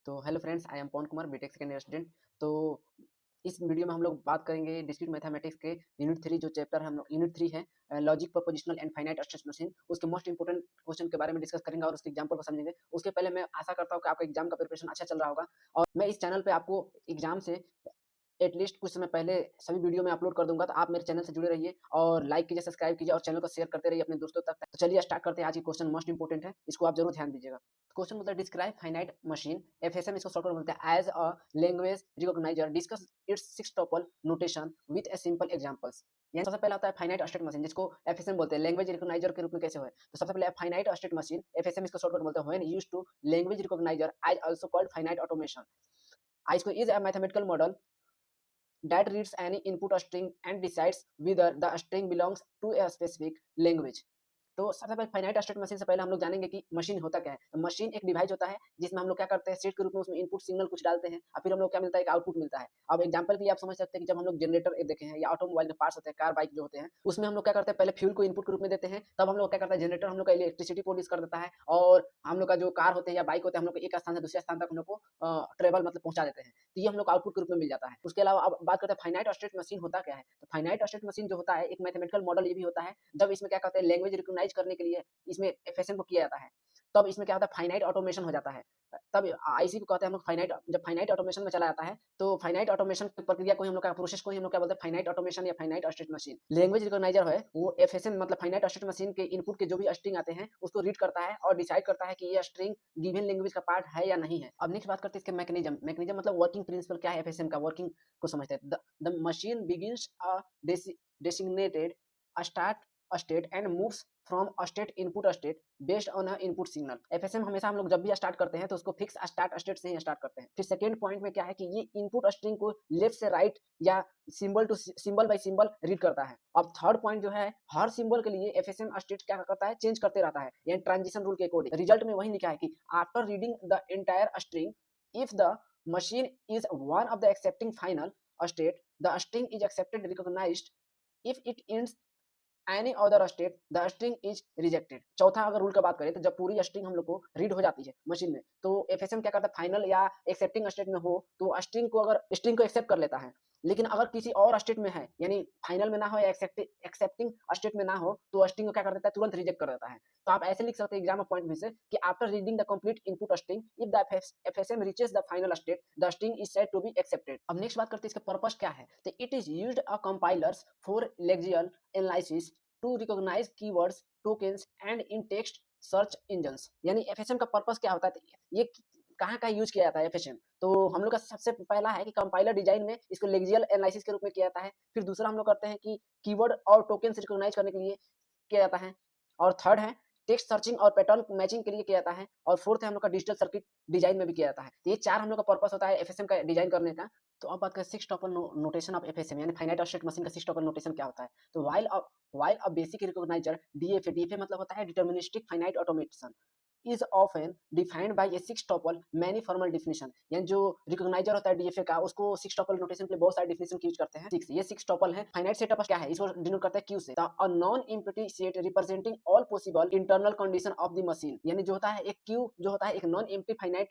तो hello friends, I am Pawan Kumar, BTech second year student. तो इस वीडियो में हम लोग बात करेंगे डिस्क्रीट मैथमेटिक्स के यूनिट 3 जो चैप्टर हम लोग यूनिट 3 है, logic prepositional and finite state machine, उसके मोस्ट इंपोर्टेंट क्वेश्चन के बारे में डिस्कस करेंगे और उसके एग्जांपल को समझेंगे। उसके पहले मैं आशा करता हूँ कि आपका एग्जाम का प्रिपरेशन अच्छा चल रहा होगा और मैं इस चैनल पे आपको एग्जाम से एटलीस्ट कुछ समय पहले सभी वीडियो में अपलोड कर दूंगा, तो आप मेरे चैनल से जुड़े रहिए और लाइक कीजिए, सब्सक्राइब कीजिए और चैनल को शेयर करते रहिए अपने दोस्तों तक। तो चलिए स्टार्ट करते हैं। आज की क्वेश्चन मोस्ट इंपोर्टेंट है, इसको आप जरूर ध्यान दीजिएगा। क्वेश्चन बोलता है डिस्क्राइब फाइनाइट मशीन एफएसएम, इसको शॉर्ट बोलते हैं as a language recogniser, discuss its six tuple notation with a simple examples. यानी सबसे पहला होता है फाइनाइट स्टेट मशीन, जिसको एफएसएम बोलते हैं, लैंग्वेज रिकॉग्नाइजर के रूप में कैसे हो। तो सबसे पहले फाइनाइट स्टेट मशीन एफएसएम, इसको शॉर्ट बोलते हैं when used to language recogniser as also called finite automation. इसको is a mathematical model that reads any input string and decides whether the string belongs to a specific language। तो सबसे पहले finite state machine से पहले हम लोग जानेंगे कि मशीन होता क्या है। तो मशीन एक डिवाइस होता है जिसमें हम लोग क्या करते हैं, सेट के रूप में उसमें इनपुट सिग्नल कुछ डालते हैं और फिर हम लोग क्या मिलता है, एक आउटपुट मिलता है। अब एग्जांपल के लिए आप समझ सकते हैं कि जब हम लोग जनरेटर देखे हैं या ऑटोमोबाइल के पार्ट्स होते हैं, कार बाइक जो होते हैं, उसमें हम लोग क्या करते हैं, पहले फ्यूल को इनपुट के रूप में देते हैं, तब हम लोग क्या करते हैं, जनरेटर हम लोग का इलेक्ट्रिसिटी प्रोड्यूस कर देता है और हम लोग का जो कार होते हैं या बाइक होते हैं, हम लोग को एक स्थान से दूसरे स्थान तक हम लोग को ट्रेवल मतलब पहुंचा देते हैं। तो ये हम लोग आउटपुट के रूप में मिल जाता है। उसके अलावा अब बात करते हैं फाइनाइट स्टेट मशीन होता क्या है। तो फाइनाइट स्टेट मशीन जो होता है एक मैथमेटिकल मॉडल ये भी होता है, जब इसमें क्या कहते हैं, लैंग्वेज रिकॉग्नाइज करने के लिए इसमें एफएसएम को किया जाता है, तब इसमें क्या होता है, फाइनाइट ऑटोमेशन हो जाता है। तब इसी को कहते हैं हम लोग फाइनाइट। जब फाइनाइट ऑटोमेशन में चला जाता है तो फाइनाइट ऑटोमेशन प्रक्रिया को ही हम लोग का प्रोसेस को ही हम लोग क्या बोलते हैं, फाइनाइट ऑटोमेशन या finite state machine. Language recogniser है वो एफएसएम मतलब फाइनाइट स्टेट मशीन के इनपुट के जो भी स्ट्रिंग आते हैं उसको रीड करता है और डिसाइड करता है कि ये स्ट्रिंग गिवन लैंग्वेज का पार्ट है या नहीं है। अब नेक्स्ट बात करते हैं इसके मैकेनिज्म। मैकेनिज्म मतलब वर्किंग प्रिंसिपल क्या है, एफएसएम का वर्किंग को समझते हैं। The machine begins a designated start state and moves from state input state based on a input signal। FSM हमेशा हम लोग जब भी स्टार्ट करते हैं तो उसको फिक्स स्टार्ट स्टेट से ही स्टार्ट करते हैं। फिर सेकंड पॉइंट में क्या है कि ये इनपुट स्ट्रिंग को लेफ्ट से राइट या symbol to symbol by symbol read करता है। अब थर्ड पॉइंट जो है, हर सिंबल के लिए एफएसएम स्टेट क्या करता है, चेंज करते रहता है, यानी ट्रांजिशन रूल के अकॉर्डिंग। रिजल्ट में वही लिखा है कि after reading the entire string, if the machine is one of the accepting final state, the string is accepted recognized, if it ends any other state the string is rejected. चौथा अगर rule का बात करें तो जब पूरी string हम लोग को रीड हो जाती है मशीन में, तो एफएसएम क्या करता है, फाइनल या एक्सेप्टिंग स्टेट में हो तो स्ट्रिंग को एक्सेप्ट कर लेता है। लेकिन अगर किसी और स्टेट में है, यानी फाइनल में ना हो या एक्सेप्टिंग स्टेट में ना हो, तो स्ट्रिंग को क्या कर देता है, तुरंत रिजेक्ट कर देता है। तो आप ऐसे लिख सकते हैं एग्जाम पॉइंट में से कि after reading the complete input string, if the FSM reaches the final state, the string is said to be accepted. अब नेक्स्ट बात करते हैं इसका पर्पस क्या है। तो it is used a compilers for lexical analysis to recognise keywords tokens and in text search engines. यानी FSM का पर्पस क्या होता है, ये कहाँ कहाँ यूज किया जाता है एफएसएम। तो हम लोग का सबसे पहला है कि कंपाइलर डिजाइन में इसको लेक्सिकल एनालिसिस के रूप में किया जाता है। फिर दूसरा हम लोग करते हैं कि कीवर्ड और टोकन्स रिकॉग्नाइज करने के लिए किया जाता है। और थर्ड है टेक्स्ट सर्चिंग और पैटर्न मैचिंग के लिए किया जाता है। और फोर्थ है हम लोग का डिजिटल सर्किट डिजाइन में भी किया जाता है। तो ये चार हम लोग का पर्पस होता है एफएसएम का डिजाइन करने का। तो अब बात करें six topple notation of FSM, यानी फाइनाइट स्टेट मशीन का सिक्स टॉपल नोटेशन क्या होता है। तो while a basic recognizer DFA मतलब होता है deterministic finite automation is often defined by a six tuple many formal definition। यानी जो रिकॉग्नाइजर होता है डीएफए का, उसको सिक्स टपल नोटेशन के लिए बहुत सारे डिफिनेशन यूज करते हैं। ये सिक्स टपल है। फाइनाइट सेट ऑफ क्या है, इसको डिनोट करता है क्यू से। A non empty set representing all possible internal condition of the machine. यानी जो होता है एक क्यू जो होता है एक नॉन एम्प्टी फाइनाइट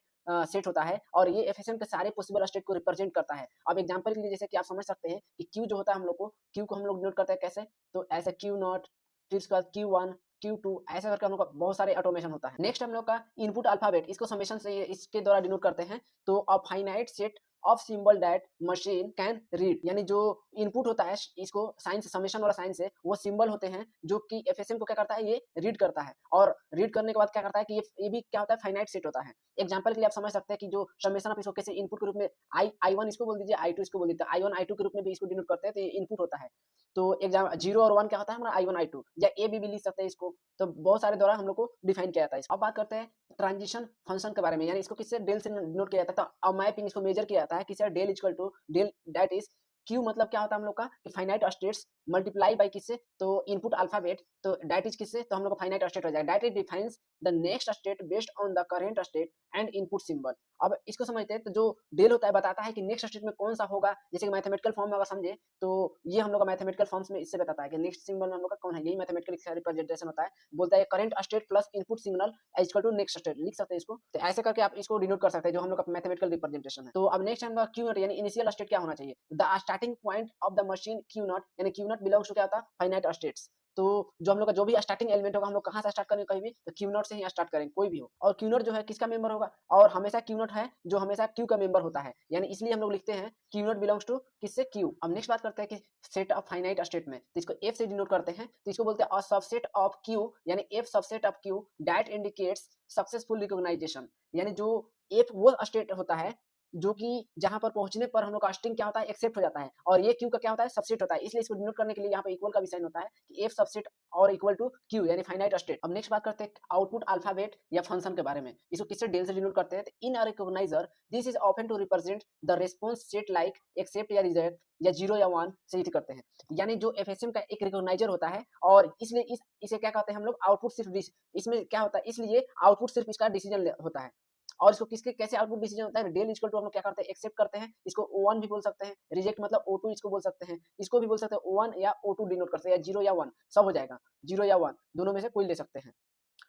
सेट होता है और ये एफएसएम के सारे पॉसिबल स्टेट को रिप्रेजेंट करता है। अब एग्जांपल के लिए जैसे कि आप समझ सकते हैं कि क्यू जो होता है, हम लोग को क्यू को हम लोग डिनोट करते हैं कैसे, तो ऐसे क्यू नॉट, फिर उसके बाद Q1 Q2 ऐसे करके हम लोग का बहुत सारे ऑटोमेशन होता है। नेक्स्ट हम लोग का इनपुट अल्फाबेट, इसको समेशन से इसके द्वारा डिनोट करते हैं। तो a finite set of symbol that machine can read, यानी जो इनपुट होता है इसको साइन से, समेशन वाला साइन से वो सिंबल होते हैं जो कि एफएसएम को क्या करता है, ये रीड करता है। और रीड करने के बाद क्या करता है कि ये भी क्या होता है, फाइनाइट सेट होता है। एग्जांपल के लिए आप समझ सकते हैं कि जो समेशन ऑफ इसको कैसे इनपुट के रूप में आई1 इसको बोल दीजिए, आई2 इसको बोल दीजिए, आई1 आई2 के रूप में भी इसको डिनोट करते हैं, तो ये इनपुट होता है। तो एग्जाम 0 और 1 क्या होता है हमारा I1 I2, या ए बी भी लिख सकते हैं इसको। तो बहुत सारे द्वारा हम लोग को डिफाइन किया जाता है। अब बात करते हैं ट्रांजिशन फंक्शन के बारे में, यानी इसको किससे डेल से नोट किया जाता है। तो मैपिंग इसको मेजर किया जाता है किससे, del equal to del that is Q मतलब क्या होता है हम लोग का कि फाइनाइट स्टेट्स मल्टीप्लाई बाय किससे, तो इनपुट अल्फाबेट, तो दैट इज किससे, तो हम लोग का फाइनाइट स्टेट हो जाएगा। That is defines the next state based on the current state and input symbol. अब इसको समझते हैं, तो जो डेल होता है बताता है कि नेक्स्ट स्टेट में कौन सा होगा, जैसे कि मैथमेटिकल फॉर्म में अगर समझे तो ये हम लोग का मैथमेटिकल फॉर्म्स में इससे बताता है कि नेक्स्ट सिंबल में हम लोग का कौन है, यही मैथमेटिकल इसका रिप्रेजेंटेशन होता है। बोलता है current state plus input signal equal to next state, लिख सकते हैं इसको। तो ऐसे करके आप इसको डिनोट कर सकते हैं, जो हम लोग का मैथमेटिकल रिप्रेजेंटेशन है। तो अब नेक्स्ट हम क्यू नॉट यानी इनिशियल स्टेट क्या होना चाहिए, the starting point of the machine Q not, यानी क्यू नॉट बिलोंग्स टू क्या होता है, फाइनाइट स्टेट्स। तो जो हम लोग का जो भी स्टार्टिंग एलिमेंट होगा हम लोग कहाँ से स्टार्ट करेंगे, कहीं भी तो क्यू नॉट से ही स्टार्ट करेंगे, कोई भी हो। और क्यू नॉट जो है किसका मेंबर होगा, और हमेशा क्यू नॉट है जो हमेशा क्यू का मेंबर होता है, यानी इसलिए हम लोग लिखते हैं क्यू नॉट बिलोंग्स टू किससे, क्यू। अब नेक्स्ट बात करते हैं कि सेट ऑफ फाइनाइट स्टेट में, तो इसको एफ से डिनोट करते हैं, तो इसको बोलते हैं अ सबसेट ऑफ क्यू, यानी F subset of Q that indicates successful recognisation, यानी जो एफ वो स्टेट होता है जो कि जहां पर पहुंचने पर हम लोग का स्ट्रिंग क्या होता है, एक्सेप्ट हो जाता है, और ये क्यू का क्या होता है, सबसेट होता है, इसलिए इसको डिनोट करने के लिए यहाँ पे इक्वल का भी साइन होता है कि एफ सबसेट और इक्वल टू क्यू यानी फाइनाइट स्टेट। अब नेक्स्ट बात करते हैं आउटपुट अल्फाबेट या फंक्शन के बारे में, इसको किससे डेल से डिनोट करते हैं, तो in a recogniser this is often to represent the response set like accept या रिजेक्ट या 0 या 1 से यूज करते हैं, यानी जो एफएसएम का एक रिकॉग्नाइजर होता है, और इसलिए इसे क्या कहते हैं हम लोग, आउटपुट सिर्फ इसमें क्या होता है, इसलिए आउटपुट सिर्फ इसका डिसीजन होता है। और इसको किसके कैसे आउटपुट डिसीजन होता है, डेल इक्वल टू हम लोग क्या करते हैं, एक्सेप्ट करते हैं, इसको O1 भी बोल सकते हैं, रिजेक्ट मतलब O2 इसको बोल सकते हैं, इसको भी बोल सकते हैं O1 या O2 डिनोट करते हैं, या 0 या 1 सब हो जाएगा, 0 या 1 दोनों में से कोई ले सकते हैं।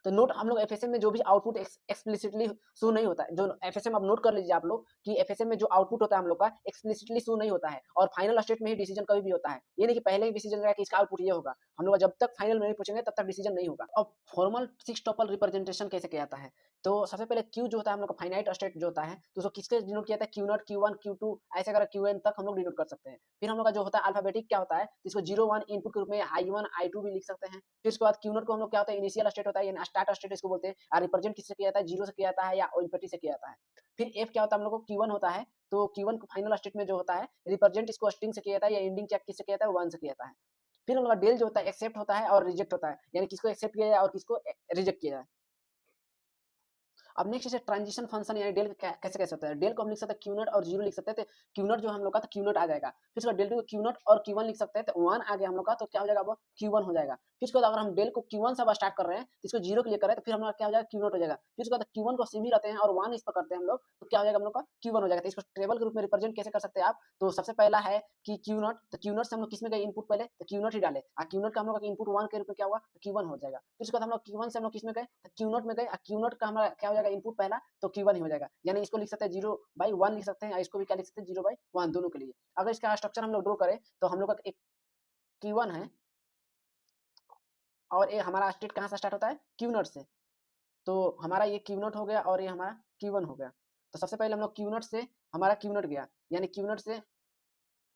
तो नोट हम लोग एफएसएम में जो भी आउटपुट एक्सप्लिसिटली शो नहीं होता है, जो एफएसएम अब नोट कर लीजिए आप लोग कि एफएसएम में जो आउटपुट होता है हम लोग का एक्सप्लिसिटली शो नहीं होता है, और फाइनल स्टेट में ही डिसीजन कभी भी होता है, ये नहीं कि पहले ही डिसीजन रहेगा कि इसका आउटपुट ये होगा, हम लोग जब तक फाइनल में नहीं पूछेंगे तब तक डिसीजन नहीं होगा। अब फॉर्मल सिक्स टपल रिप्रेजेंटेशन कैसे किया जाता है, तो सबसे पहले क्यू जो होता है हम लोग का फाइनाइट स्टेट जो होता है, तो उसको किसके डिनोट किया जाता है, Q naught Q one Q two ऐसे अगर क्यू एन तक हम लोग डिनोट कर सकते हैं। फिर हम लोग का जो होता है अल्फाबेटिक क्या होता है, तो इसको 0 1 इनपुट के रूप में I1 I2 भी लिख सकते हैं। फिर उसके बाद क्यू नॉट को हम लोग क्या होता है, इनिशियल स्टेट होता है, यानी स्टार्ट स्टेट इसको बोलते हैं, और रिप्रेजेंट किससे किया जाता है, 0 से किया जाता है या इन्फिनिटी से किया जाता है। फिर एफ क्या होता है हम लोग को, क्यू वन होता है, तो क्यू वन को फाइनल स्टेट में जो होता है रिप्रेजेंट इसको स्ट्रिंग से किया जाता है, या एंडिंग क्या किससे किया जाता है, 1 से किया जाता है। फिर हम लोग का डेल जो होता है एक्सेप्ट होता है और रिजेक्ट होता है, यानी किसको एक्सेप्ट किया जाए और किसको रिजेक्ट किया जाए। अब नेक्स्ट जैसे ट्रांजिशन फंक्शन यानी डेल कैसे कैसे होता है, डेल को हम लिख सकते हैं क्यू नॉट और 0 लिख सकते हैं, तो क्यू नॉट जो हम लोग का, तो क्यू नॉट आ जाएगा। फिर उसका डेल टू क्यू नॉट और क्यू वन लिख सकते हैं, तो 1 आ गया हम लोग का, तो क्या हो जाएगा वो क्यू वन हो जाएगा। फिर उसके बाद अगर हम डेल को क्यू वन से अब स्टार्ट कर रहे हैं, तो इसको 0 के लिए कर रहे हैं, तो फिर हम लोग क्या हो जाएगा, क्यू नॉट हो जाएगा। फिर उसके बाद क्यू वन को सेम ही रहते हैं और 1 इस पर करते हैं हम लोग, तो क्या हो जाएगा हम लोग का क्यू वन हो जाएगा। तो इसको टेबल के रूप में रिप्रेजेंट कैसे कर सकते हैं आप, तो सबसे पहला है कि क्यू नॉट, तो क्यू नॉट से हम लोग किसमें गए इनपुट पहले, तो क्यू नॉट ही डाले, और क्यू नॉट का हम लोग का इनपुट 1 के रूप में क्या हुआ, तो क्यू वन हो जाएगा। फिर उसके बाद हम लोग क्यू वन से हम लोग किसमें गए, तो क्यू नॉट में गए, और क्यू नॉट का हमारा क्या हो जाएगा इनपुट पहला, तो क्यू वन ही हो जाएगा, यानी इसको लिख सकते हैं 0/1 लिख सकते हैं, और इसको भी क्या लिख सकते हैं 0/1 दोनों के लिए। अगर इसका स्ट्रक्चर हम लोग ड्रॉ करें, तो हम लोग का एक क्यू वन है, और ये हमारा स्टेट कहाँ से स्टार्ट होता है, क्यू नॉट से, तो हमारा ये क्यू नॉट हो गया और ये हमारा क्यू वन हो गया। तो सबसे पहले हम लोग क्यू नॉट से हमारा क्यू नॉट गया, यानी क्यू नॉट से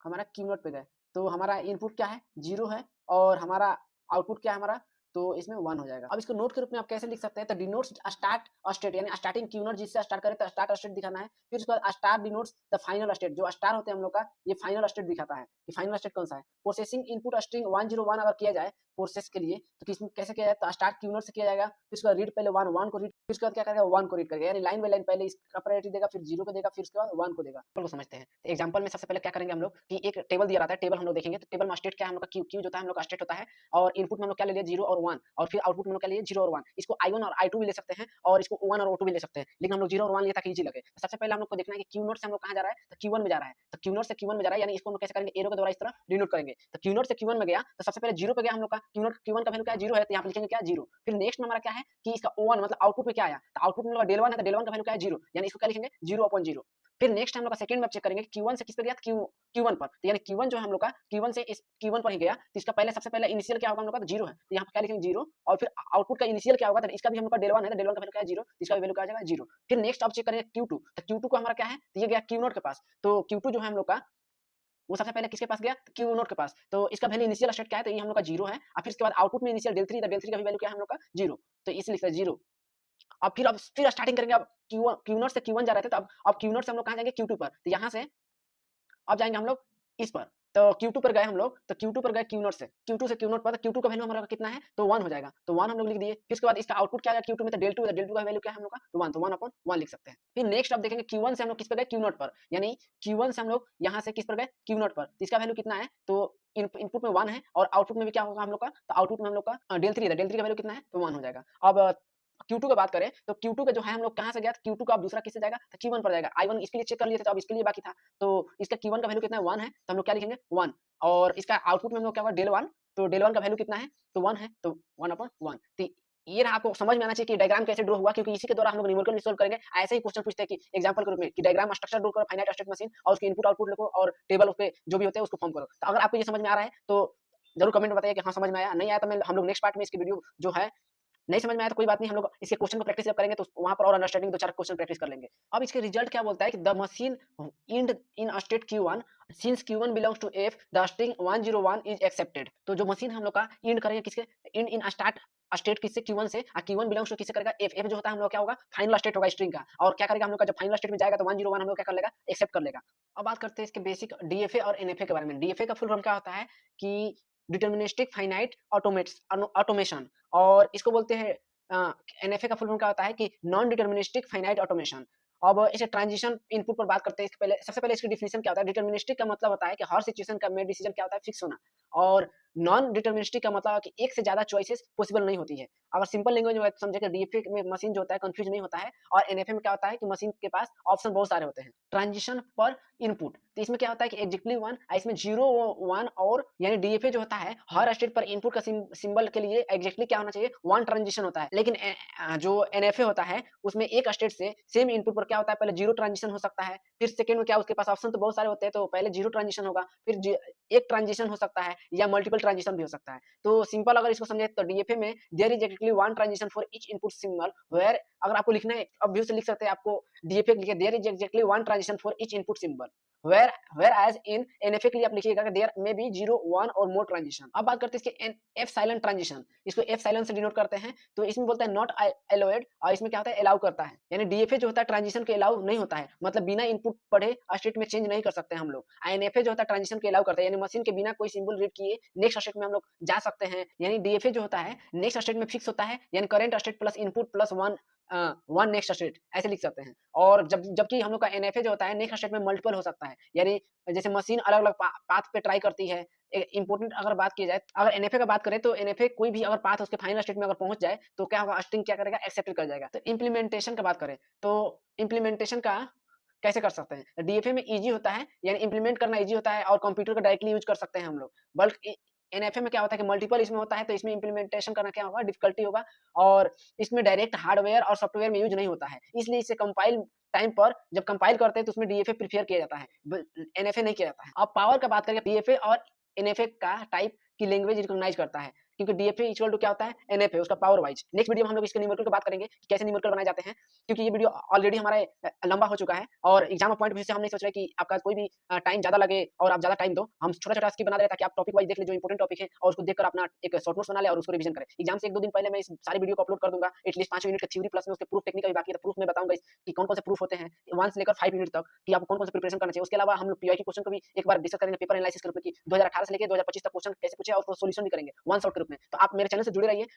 हमारा क्यू नॉट पे गए, तो हमारा इनपुट क्या है 0 है, और हमारा आउटपुट क्या है हमारा, तो इसमें 1 हो जाएगा। अब इसको नोट के रूप में आप कैसे लिख सकते हैं, तो डिनोट्स स्टार्ट स्टेट, यानी स्टार्टिंग क्यू नॉट जिससे स्टार्ट करें तो स्टार्ट स्टेट दिखाना है। फिर उसके बाद star denotes the final state, जो स्टार होते हैं हम लोग का, ये फाइनल स्टेट दिखाता है कि फाइनल स्टेट कौन सा है। प्रोसेसिंग इनपुट स्ट्रिंग 101 अगर किया जाए प्रोसेस के लिए, तो किस कैसे किया जाए, तो स्टार्ट क्यू नॉट से किया जाएगा। फिर उसका रीड पहले 1 को रीड, फिर उसके बाद क्या करेगा 1 को रीड करेगा, यानी लाइन बाय लाइन पहले इसका प्रायोरिटी देगा, फिर 0 को देगा, फिर उसके बाद 1 को देगा। को समझते हैं। तो एग्जांपल में सबसे पहले क्या करेंगे हम लोग कि एक टेबल दिया रहता है, टेबल हम लोग देखेंगे, तो टेबल में स्टेट क्या है हम लोग का, क्यू जो होता है हम लोग का स्टेट होता है, और इनपुट में हम लोग क्या ले लिया 0 और 1, और फिर आउटपुट में हम लोग क्या लिए 0 और 1। इसको I1 और I2 भी ले सकते हैं, और इसको O1 और O2 भी ले सकते हैं, लेकिन हम लोग 0 और 1 लिए ताकि इजी लगे। तो सबसे पहले हम लोग को देखना है कि क्यू नॉट से हम लोग कहाँ जा रहा है, तो Q1 में जा रहा है, तो Q नॉट से Q1 में जा रहा है, यानी इसको हम लोग कैसे करेंगे, एरो के द्वारा इस तरह डिनोट करेंगे। तो Q नॉट से Q1 में गया, तो सबसे पहले 0 पे गया हम लोग का, Q1 का वैल्यू क्या है 0 है, तो यहाँ पे लिखेंगे क्या 0। फिर नेक्स्ट में हमारा क्या है कि इसका O1 मतलब आउटपुट में क्या आया, तो आउटपुट में डेल 1 है, तो डेल 1 का वैल्यू क्या है 0, यानी इसको क्या लिखेंगे 0/0। फिर नेक्स्ट हम लोग का सेकंड में चेक करेंगे Q1 से किस पे गया, Q1 पर, तो यानी Q1 जो है हम लोग का Q1 से इस Q1 पर ही गया, तो इसका पहले सबसे पहले इनिशियल क्या होगा हम लोग का, तो 0 है, तो यहाँ पे क्या लिखेंगे 0, और फिर आउटपुट का इनिशियल क्या होगा, तो इसका भी हम लोग का डेल 1 है, तो डेल 1 का वैल्यू क्या है 0, इसका भी वैल्यू क्या आ जाएगा 0। फिर नेक्स्ट अब चेक करेंगे Q2, तो Q2 को हमारा क्या है, तो ये गया Q0 के पास, तो Q2 जो है हम लोग का वो सबसे पहले किसके पास गया, क्यू नोट के पास, तो इसका वैल्यू इनिशियल स्टेट क्या है, तो ये हम लोग का 0 है, और फिर इसके बाद आउटपुट में इनिशियल डेल 3, तो डेल 3 का भी वैल्यू क्या है हम लोग का 0, तो इसलिए लिखते हैं 0। अब फिर स्टार्टिंग करेंगे, अब क्यू नॉट से Q1 जा रहे थे, तो अब Q नॉट से हम लोग कहाँ जाएंगे Q2 पर, तो यहाँ से अब जाएंगे हम लोग इस पर, तो Q2 पर गए हम लोग, तो Q2 पर गए Q0 से, Q2 से Q0 पर, तो Q2 का वैल्यू हमारा कितना है, तो 1 हो जाएगा, तो 1 हम लोग लिख दिए। फिर उसके बाद इसका आउटपुट क्या आएगा Q2 में, तो del 2 है, del 2 का वैल्यू क्या है हम लोग का, तो 1, तो 1 अपॉन 1 लिख सकते हैं। फिर नेक्स्ट आप देखेंगे Q1 से हम लोग किस पर गए, Q0 पर, यानी Q1 से हम लोग यहाँ से किस पर गए, Q0 पर, तो इसका वैल्यू कितना है, तो इनपुट में 1 है और आउटपुट में भी क्या होगा हम लोग का, तो आउटपुट में हम लोग का del 3 है, del 3 का वैल्यू कितना है, तो 1 हो जाएगा। अब Q2 की बात करें तो Q2 का जो है हम लोग कहाँ से गया, Q2 का अब दूसरा किससे जाएगा, तो Q1 पर जाएगा। I1 इसके लिए चेक कर लिए थे, तो अब इसके लिए बाकी था, तो इसका Q1 का वैल्यू कितना है, 1 है, तो हम लोग क्या लिखेंगे 1, और इसका आउटपुट में हम लोग क्या होगा del 1, तो del 1 का वैल्यू कितना है, तो 1 है, तो 1 अपॉन 1। तो ये रहा, आपको समझ में आना चाहिए कि डायग्राम कैसे ड्रा हुआ, क्योंकि इसी के द्वारा हम लोग न्यूमेरिकल भी सोल्व करेंगे। ऐसे ही क्वेश्चन पूछते हैं कि एग्जांपल के रूप में कि डायग्राम स्ट्रक्चर ड्रा करो फाइनाइट स्टेट मशीन और उसके इनपुट आउटपुट लिखो और टेबल उसके जो भी होते हैं उसको फॉर्म करो। तो अगर आपको ये समझ में आ रहा है तो जरूर कमेंट में बताइए कि हाँ समझ में आया, नहीं आया तो मैं हम लोग नेक्स्ट पार्ट में इसकी वीडियो जो है नहीं समझ में आया तो कोई बात नहीं, हम लोग इसके क्वेश्चन को प्रैक्टिस जब करेंगे तो वहां पर और अंडरस्टैंडिंग 2-4 क्वेश्चन प्रैक्टिस कर लेंगे। अब इसके रिजल्ट क्या बोलता है कि the machine end in state Q1 since Q1 belongs to F the string 101 is accepted. तो जो मशीन हम लोग का इंड करेंगे किसके, इंड इन स्टार्ट स्टेट किससे, Q1 से, और Q1 बिलोंग्स टू किससे करेगा, F। F जो होता है हम लोग क्या होगा, फाइनल स्टेट होगा स्ट्रिंग का, और क्या करेगा हम लोग का, जब फाइनल स्टेट में जाएगा तो 101 हम लोग क्या कर लेगा, एक्सेप्ट कर लेगा। अब बात करते हैं इसके बेसिक DFA और NFA के बारे में। DFA का फुल फॉर्म क्या होता है कि डिटर्मिनिस्टिक फाइनाइट ऑटोमेशन, और इसको बोलते हैं एनएफए का फुल फॉर्म क्या होता है कि नॉन डिटर्मिनिस्टिक फाइनाइट ऑटोमेशन। अब इसे ट्रांजिशन इनपुट पर बात करते हैं। इसके पहले सबसे पहले इसकी डिफिनेशन क्या होता है। डिटर्मिनिस्टिक का मतलब होता है कि हर सिचुएशन का में डिसीजन क्या होता है, फिक्स होना, और नॉन डिटर्मिनिस्टिक का मतलब है कि एक से ज्यादा चॉइसेस पॉसिबल नहीं होती है। अगर सिंपल लैंग्वेज में समझे डीएफए में मशीन जो होता है कंफ्यूज नहीं होता है, और एनएफए में क्या होता है कि मशीन के पास ऑप्शन बहुत सारे होते हैं। ट्रांजिशन पर इनपुट, तो इसमें क्या होता है कि एग्जैक्टली 1, इसमें 0 1, और यानी डीएफए जो होता है हर स्टेट पर इनपुट का सिंबल के लिए एग्जैक्टली क्या होना चाहिए, 1 ट्रांजिशन होता है। लेकिन जो एनएफए होता है उसमें एक स्टेट से सेम इनपुट पर क्या होता है, पहले 0 ट्रांजिशन हो सकता है, फिर सेकंड में क्या उसके पास ऑप्शन तो बहुत सारे होते हैं, तो पहले 0 ट्रांजिशन होगा, फिर एक ट्रांजिशन हो सकता है, या मल्टीपल ट्रांजिशन भी हो सकता है। तो सिंपल अगर इसको समझे तो डीएफए में there is actually 1 transition for each input symbol, where अगर आपको लिखना है अब भी उसे लिख सकते हैं, आपको डीएफए लिखे there is actually 1 transition for each input symbol, whereas in NFA के लिए आप लिखिएगा कि देयर मे बी 0 1 और मोर ट्रांजिशन। अब बात करते हैं इसके एफ साइलेंट ट्रांजिशन, इसको एफ साइलेंट से डिनोट करते हैं, तो इसमें बोलता है नॉट अलाउड, और इसमें क्या होता है, अलाउ करता है, यानी डीएफए जो होता है ट्रांजिशन के अलाउ नहीं होता है, मतलब बिना इनपुट पढ़े स्टेट में चेंज नहीं कर सकते हम लोग। एनएफए जो होता है ट्रांजिशन के अलाउ करता है, यानी मशीन के बिना कोई सिंबल रीड किए नेक्स्ट स्टेट में हम लोग जा सकते हैं। यानी डीएफए जो होता है नेक्स्ट स्टेट में फिक्स होता है, यानी current state plus input plus 1 next state ऐसे लिख सकते हैं। और जबकि हम लोग का एनएफए जो होता है नेक्स्ट स्टेट में मल्टीपल हो सकता है, यानी जैसे मशीन अलग अलग पाथ पे ट्राई करती है। इंपोर्टेंट अगर बात की जाए, अगर एनएफए का बात करें तो एनएफए कोई भी अगर पाथ उसके फाइनल स्टेट में अगर पहुंच जाए तो क्या होगा, स्ट्रिंग क्या करेगा, एक्सेप्ट कर जाएगा। तो इम्प्लीमेंटेशन का बात करें तो इम्प्लीमेंटेशन का कैसे कर सकते हैं, डीएफए में इजी होता है, यानी इंप्लीमेंट करना इजी होता है, और कंप्यूटर का डायरेक्टली यूज कर सकते हैं हम लोग। बल्कि एनएफए में क्या होता है कि मल्टीपल इसमें होता है, तो इसमें इंप्लीमेंटेशन करना क्या होगा, डिफिकल्टी होगा, और इसमें डायरेक्ट हार्डवेयर और सॉफ्टवेयर में यूज नहीं होता है, इसलिए इसे कंपाइल टाइम पर जब कंपाइल करते हैं तो उसमें डीएफए प्रेफर किया जाता है, एनएफए नहीं किया जाता है। अब पावर का बात करें, डीएफए और एनएफए का टाइप की लैंग्वेज रिकॉग्नाइज करता है, क्योंकि डीएफए इक्वल टू क्या होता है, एनएफए उसका पावर वाइज। नेक्स्ट वीडियो में हम लोग इसके न्यूमेरिकल की बात करेंगे कि कैसे न्यूमेरिकल बनाए जाते हैं, क्योंकि ये वीडियो ऑलरेडी हमारा लंबा हो चुका है, और एग्जाम पॉइंट ऑफ व्यू से हम नहीं सोच रहे कि आपका कोई भी टाइम ज्यादा लगे और आप ज्यादा टाइम दो। हम छोटा छोटा स्किप बना रहे ताकि आप टॉपिक वाइज देख ले जो इंपोर्टेंट टॉपिक है, और उसको देखकर अपना एक शॉर्ट नोट्स बना ले और उसको रिवीजन करें। एग्जाम से 1-2 दिन पहले मैं इस सारी वीडियो को अपलोड कर दूंगा, एटलीस्ट 5 यूनिट का थ्योरी प्लस में उसके प्रूफ टेक्निक का भी बाकी है, तो प्रूफ में बताऊंगा कि कौन कौन से प्रूफ होते हैं 1 से लेकर 5 यूनिट तक, कि आपको कौन कौन से प्रिपरेशन करना चाहिए। उसके अलावा हम लोग पीवाई के क्वेश्चन को भी एक बार डिस्कस करेंगे, पेपर एनालिसिस के रूप में कि 2018 से लेकर 2025 तक क्वेश्चन कैसे पूछे और उसको सॉल्यूशन भी करेंगे वन शॉट के रूप में। तो आप मेरे चैनल से जुड़े रहिए।